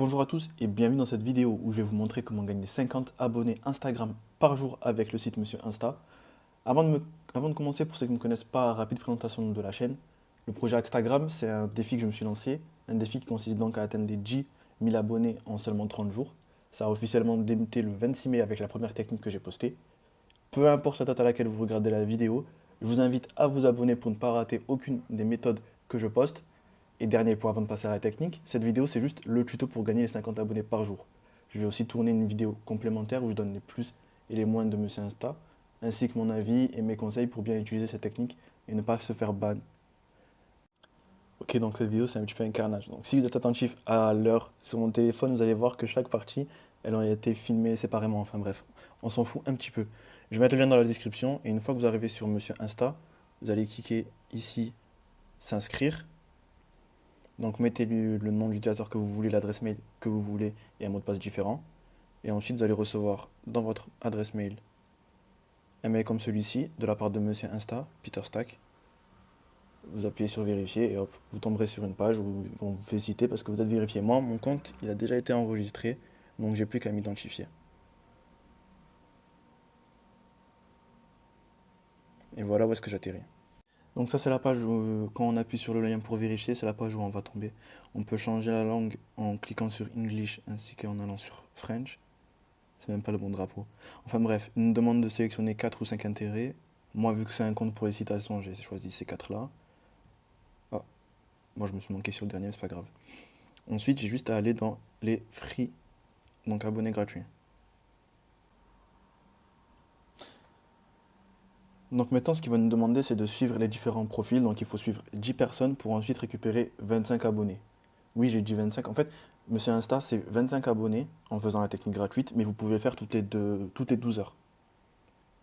Bonjour à tous et bienvenue dans cette vidéo où je vais vous montrer comment gagner 50 abonnés Instagram par jour avec le site Monsieur Insta. Avant de commencer, pour ceux qui ne me connaissent pas, rapide présentation de la chaîne. Le projet Instagram, c'est un défi que je me suis lancé. Un défi qui consiste donc à atteindre les 10 000 abonnés en seulement 30 jours. Ça a officiellement débuté le 26 mai avec la première technique que j'ai postée. Peu importe la date à laquelle vous regardez la vidéo, je vous invite à vous abonner pour ne pas rater aucune des méthodes que je poste. Et dernier point avant de passer à la technique, cette vidéo c'est juste le tuto pour gagner les 50 abonnés par jour. Je vais aussi tourner une vidéo complémentaire où je donne les plus et les moins de Monsieur Insta, ainsi que mon avis et mes conseils pour bien utiliser cette technique et ne pas se faire ban. Ok, donc cette vidéo c'est un petit peu un carnage. Donc si vous êtes attentif à l'heure sur mon téléphone, vous allez voir que chaque partie, elle a été filmée séparément. Enfin bref, on s'en fout un petit peu. Je vais mettre le lien dans la description et une fois que vous arrivez sur Monsieur Insta, vous allez cliquer ici, s'inscrire. Donc mettez le nom de l'utilisateur que vous voulez, l'adresse mail que vous voulez et un mot de passe différent. Et ensuite, vous allez recevoir dans votre adresse mail un mail comme celui-ci de la part de Monsieur Insta, Peter Stack. Vous appuyez sur vérifier et hop, vous tomberez sur une page où ils vont vous féliciter parce que vous êtes vérifié. Moi, mon compte, il a déjà été enregistré, donc j'ai plus qu'à m'identifier. Et voilà où est-ce que j'atterris. Donc ça c'est la page où, quand on appuie sur le lien pour vérifier, c'est la page où on va tomber. On peut changer la langue en cliquant sur English ainsi qu'en allant sur French. C'est même pas le bon drapeau. Enfin bref, il nous demande de sélectionner 4 ou 5 intérêts. Moi, vu que c'est un compte pour les citations, j'ai choisi ces 4-là. Ah, moi je me suis manqué sur le dernier, mais c'est pas grave. Ensuite, j'ai juste à aller dans les free, donc abonnés gratuits. Donc maintenant, ce qu'il va nous demander, c'est de suivre les différents profils. Donc il faut suivre 10 personnes pour ensuite récupérer 25 abonnés. Oui, j'ai dit 25. En fait, Monsieur Insta, c'est 25 abonnés en faisant la technique gratuite, mais vous pouvez le faire toutes les 12 heures.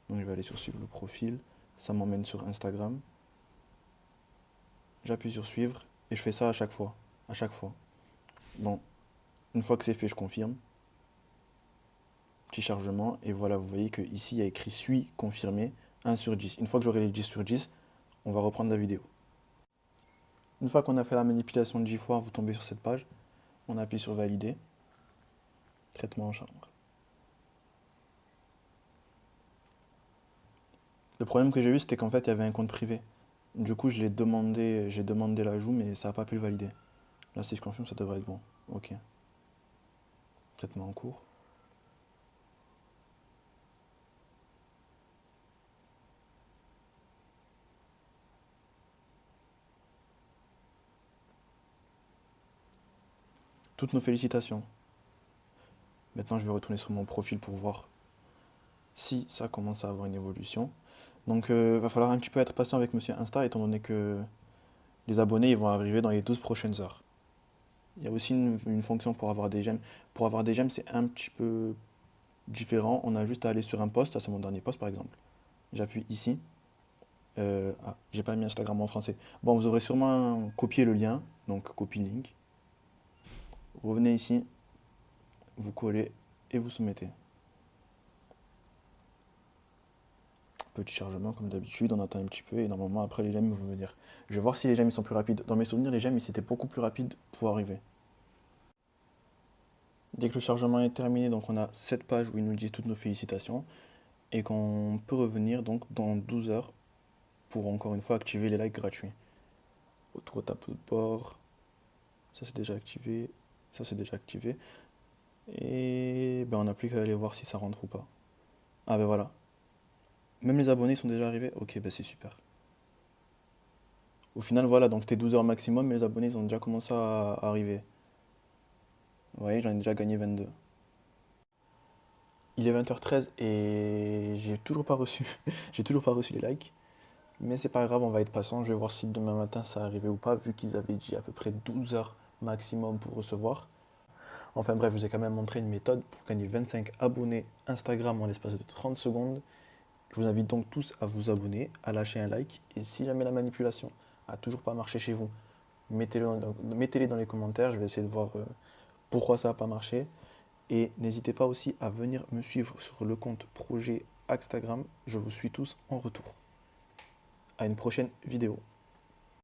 Donc je vais aller sur suivre le profil. Ça m'emmène sur Instagram. J'appuie sur suivre et je fais ça à chaque fois. À chaque fois. Bon, une fois que c'est fait, je confirme. Petit chargement. Et voilà, vous voyez que ici il y a écrit suis confirmé 1 sur 10. Une fois que j'aurai les 10 sur 10, on va reprendre la vidéo. Une fois qu'on a fait la manipulation de 10 fois, vous tombez sur cette page. On appuie sur valider. Traitement en chambre. Le problème que j'ai eu, c'était qu'en fait, il y avait un compte privé. Du coup, j'ai demandé l'ajout, mais ça n'a pas pu le valider. Là, si je confirme, ça devrait être bon. Ok. Traitement en cours. Toutes nos félicitations. Maintenant, je vais retourner sur mon profil pour voir si ça commence à avoir une évolution. Donc, va falloir un petit peu être patient avec Monsieur Insta, étant donné que les abonnés ils vont arriver dans les 12 prochaines heures. Il y a aussi une fonction pour avoir des j'aime. Pour avoir des j'aime, c'est un petit peu différent. On a juste à aller sur un post, ça c'est mon dernier post par exemple. J'appuie ici. J'ai pas mis Instagram en français. Bon, vous aurez sûrement copié le lien, donc copy link. Revenez ici, vous collez et vous soumettez. Petit chargement comme d'habitude, on attend un petit peu et normalement après les j'aime vont venir. Je vais voir si les j'aime ils sont plus rapides. Dans mes souvenirs, les j'aime ils étaient beaucoup plus rapides pour arriver. Dès que le chargement est terminé, donc on a cette page où ils nous disent toutes nos félicitations et qu'on peut revenir donc dans 12 heures pour encore une fois activer les likes gratuits. Autre tableau de bord, ça c'est déjà activé, ça c'est déjà activé. Et ben on n'a plus qu'à aller voir si ça rentre ou pas. Ah ben voilà. Même les abonnés sont déjà arrivés. Ok, ben c'est super. Au final, voilà, donc c'était 12 heures maximum, mais les abonnés ils ont déjà commencé à arriver. Vous voyez, j'en ai déjà gagné 22. Il est 20h13 et j'ai toujours pas reçu, j'ai toujours pas reçu les likes. Mais c'est pas grave, on va être patient. Je vais voir si demain matin ça arrivait ou pas, vu qu'ils avaient dit à peu près 12 heures maximum pour recevoir. Enfin bref, je vous ai quand même montré une méthode pour gagner 25 abonnés Instagram en l'espace de 30 secondes. Je vous invite donc tous à vous abonner, à lâcher un like. Et si jamais la manipulation a toujours pas marché chez vous, mettez-les dans les commentaires. Je vais essayer de voir pourquoi ça n'a pas marché. Et n'hésitez pas aussi à venir me suivre sur le compte projet Instagram. Je vous suis tous en retour. À une prochaine vidéo.